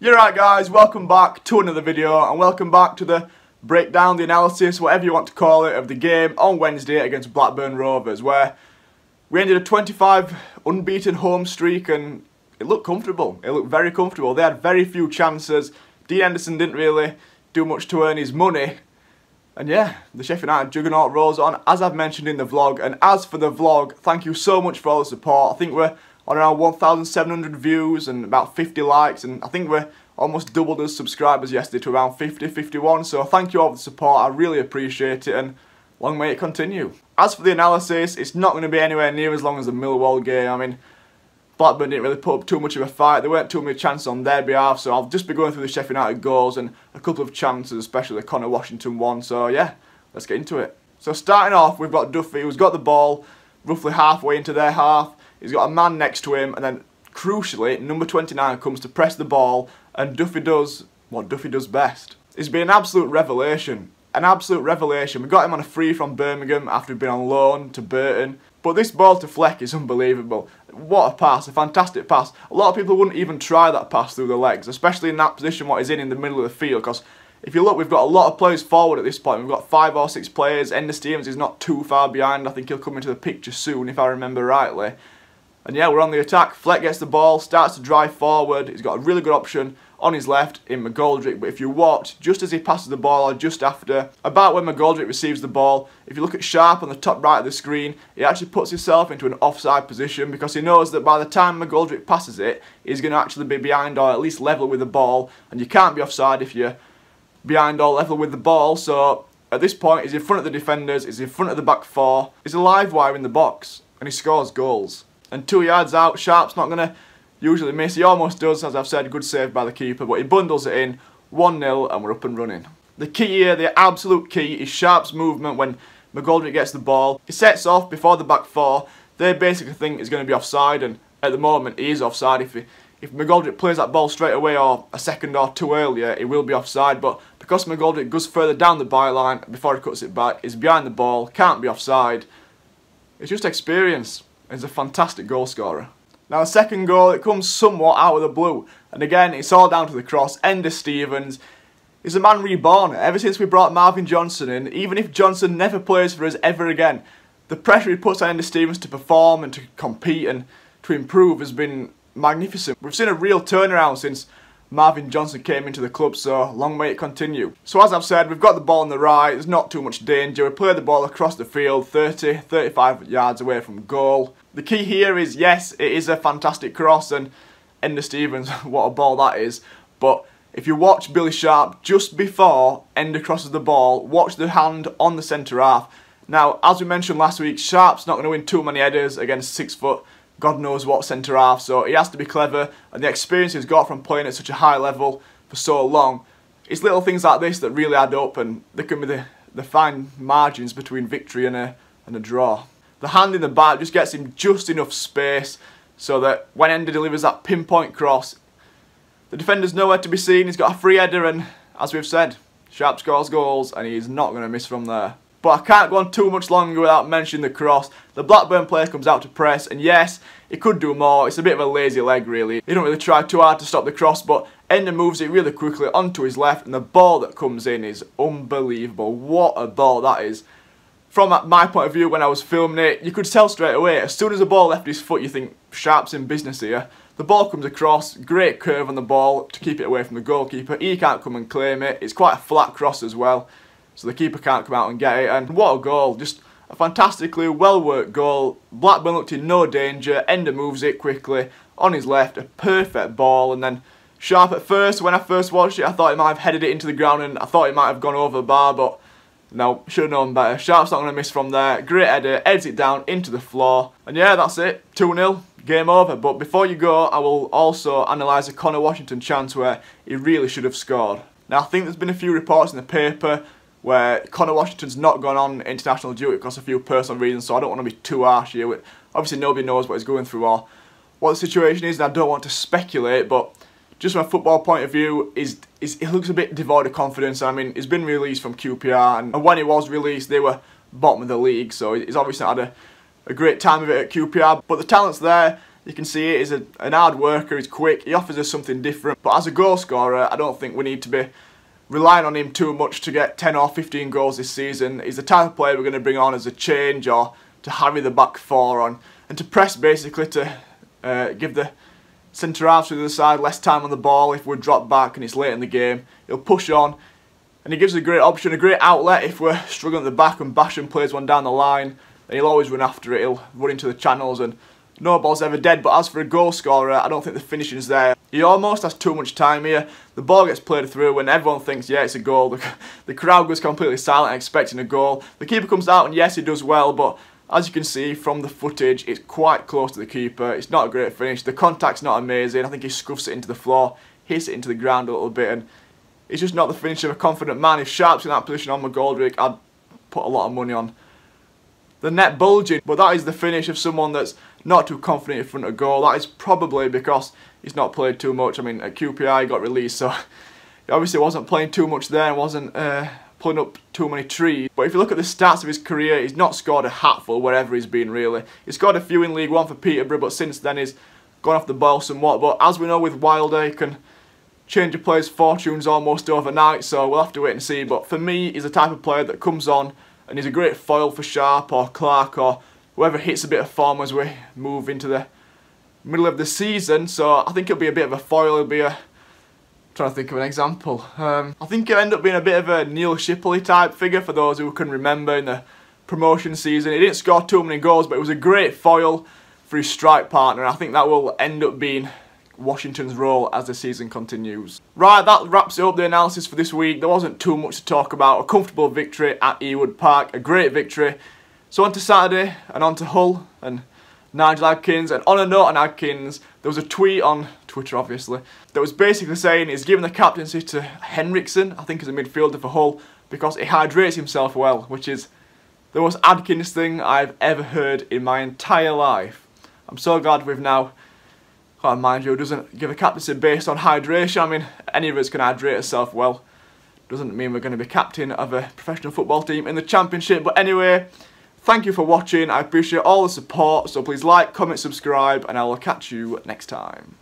You're right guys, welcome back to another video and welcome back to the breakdown, the analysis, whatever you want to call it, of the game on Wednesday against Blackburn Rovers, where we ended a 25 unbeaten home streak and it looked comfortable. It looked very comfortable. They had very few chances. Dean Henderson didn't really do much to earn his money. And yeah, the Sheffield United juggernaut rolls on, as I've mentioned in the vlog. And as for the vlog, thank you so much for all the support. I think we're on around 1,700 views and about 50 likes, and I think we're almost doubled as subscribers yesterday to around 50, 51, so thank you all for the support, I really appreciate it, and long may it continue. As for the analysis, it's not going to be anywhere near as long as the Millwall game. I mean, Blackburn didn't really put up too much of a fight, there weren't too many chances on their behalf, so I'll just be going through the Sheffield United goals and a couple of chances, especially the Connor Washington one, so yeah, let's get into it. So starting off, we've got Duffy, who's got the ball roughly halfway into their half. He's got a man next to him, and then crucially, number 29 comes to press the ball, and Duffy does what Duffy does best. It's been an absolute revelation. An absolute revelation. We got him on a free from Birmingham after he'd been on loan to Burton. But this ball to Fleck is unbelievable. What a pass, a fantastic pass. A lot of people wouldn't even try that pass through the legs, especially in that position what he's in the middle of the field, because if you look, we've got a lot of players forward at this point. We've got 5 or 6 players. Ender Stevens is not too far behind. I think he'll come into the picture soon, if I remember rightly. And yeah, we're on the attack. Fleck gets the ball, starts to drive forward. He's got a really good option on his left in McGoldrick. But if you watch, just as he passes the ball, or just after, about when McGoldrick receives the ball, if you look at Sharp on the top right of the screen, he actually puts himself into an offside position because he knows that by the time McGoldrick passes it, he's going to actually be behind or at least level with the ball. And you can't be offside if you're behind or level with the ball. So at this point, he's in front of the defenders, he's in front of the back four, he's a live wire in the box, and he scores goals. And 2 yards out, Sharp's not going to usually miss. He almost does, as I've said, good save by the keeper, but he bundles it in, 1-0, and we're up and running. The key here, the absolute key, is Sharp's movement when McGoldrick gets the ball. He sets off before the back four. They basically think he's going to be offside, and at the moment he is offside. If McGoldrick plays that ball straight away or a second or two earlier, he will be offside, but because McGoldrick goes further down the byline before he cuts it back, he's behind the ball, can't be offside. It's just experience. He's a fantastic goal scorer. Now the second goal, it comes somewhat out of the blue. And again, it's all down to the cross. Ender Stevens is a man reborn. Ever since we brought Marvin Johnson in, even if Johnson never plays for us ever again, the pressure he puts on Ender Stevens to perform and to compete and to improve has been magnificent. We've seen a real turnaround since Marvin Johnson came into the club, so long may it continue. So as I've said, we've got the ball on the right, there's not too much danger. We play the ball across the field, 30, 35 yards away from goal. The key here is, yes, it is a fantastic cross, and Ender Stevens, what a ball that is. But if you watch Billy Sharp just before Ender crosses the ball, watch the hand on the centre half. Now, as we mentioned last week, Sharp's not going to win too many headers against 6 foot God knows what centre half, so he has to be clever, and the experience he's got from playing at such a high level for so long, it's little things like this that really add up, and they can be the fine margins between victory and a draw. The hand in the back just gets him just enough space so that when Ender delivers that pinpoint cross, the defender's nowhere to be seen. He's got a free header, and as we've said, Sharp scores goals and he's not going to miss from there. But I can't go on too much longer without mentioning the cross. The Blackburn player comes out to press, and yes, he could do more. It's a bit of a lazy leg, really. He don't really try too hard to stop the cross, but Ender moves it really quickly onto his left, and the ball that comes in is unbelievable. What a ball that is. From my point of view, when I was filming it, you could tell straight away, as soon as the ball left his foot, you think, Sharp's in business here. The ball comes across, great curve on the ball to keep it away from the goalkeeper. He can't come and claim it. It's quite a flat cross as well, so the keeper can't come out and get it. And what a goal, just a fantastically well-worked goal. Blackburn looked in no danger, Ender moves it quickly on his left, a perfect ball, and then Sharp at first, when I first watched it, I thought he might have headed it into the ground and I thought he might have gone over the bar, but no, should have known better. Sharp's not going to miss from there. Great header, heads it down into the floor. And yeah, that's it. 2-0, game over. But before you go, I will also analyse a Connor Washington chance where he really should have scored. Now, I think there's been a few reports in the paper where Connor Washington's not gone on international duty because of a few personal reasons, so I don't want to be too harsh here. Obviously, nobody knows what he's going through or what the situation is, and I don't want to speculate, but just from a football point of view, he looks a bit devoid of confidence. I mean, he's been released from QPR, and when he was released, they were bottom of the league, so he's obviously not had a great time of it at QPR, but the talent's there. You can see it, he's an hard worker, he's quick, he offers us something different. But as a goal scorer, I don't think we need to be relying on him too much to get 10 or 15 goals this season. He's the type of player we're going to bring on as a change, or to harry the back four on, and to press, basically to give the centre halves to the other side less time on the ball. If we're dropped back and it's late in the game, he'll push on, and he gives us a great option, a great outlet if we're struggling at the back and Basham plays one down the line. Then he'll always run after it, he'll run into the channels and no ball's ever dead. But as for a goal scorer, I don't think the finishing's there. He almost has too much time here. The ball gets played through and everyone thinks, yeah, it's a goal. The crowd goes completely silent expecting a goal. The keeper comes out and yes, he does well, but as you can see from the footage, it's quite close to the keeper. It's not a great finish. The contact's not amazing. I think he scuffs it into the floor, hits it into the ground a little bit, and it's just not the finish of a confident man. If Sharp's in that position on McGoldrick, I'd put a lot of money on the net bulging. But that is the finish of someone that's not too confident in front of goal. That is probably because he's not played too much. I mean, at QPR he got released, so he obviously wasn't playing too much there and wasn't pulling up too many trees. But if you look at the stats of his career, he's not scored a hatful wherever he's been, really. He's scored a few in League One for Peterborough, but since then he's gone off the boil somewhat. But as we know with Wilder, he can change a player's fortunes almost overnight, so we'll have to wait and see. But for me, he's the type of player that comes on and he's a great foil for Sharp or Clark or whoever hits a bit of form as we move into the middle of the season. So I think he'll be a bit of a foil. He'll be a... trying to think of an example. I think he'll end up being a bit of a Neil Shipley type figure for those who can remember in the promotion season. He didn't score too many goals, but it was a great foil for his strike partner. And I think that will end up being Washington's role as the season continues. Right, that wraps up the analysis for this week. There wasn't too much to talk about. A comfortable victory at Ewood Park, a great victory. So on to Saturday, and on to Hull and Nigel Adkins. And on a note on Adkins, there was a tweet on Twitter, obviously, that was basically saying he's given the captaincy to Henriksen, I think as a midfielder for Hull, because he hydrates himself well, which is the most Adkins thing I've ever heard in my entire life. I'm so glad we've now... oh, mind you, doesn't give a captaincy based on hydration. I mean, any of us can hydrate ourselves well. Doesn't mean we're going to be captain of a professional football team in the Championship. But anyway, thank you for watching. I appreciate all the support. So please like, comment, subscribe, and I will catch you next time.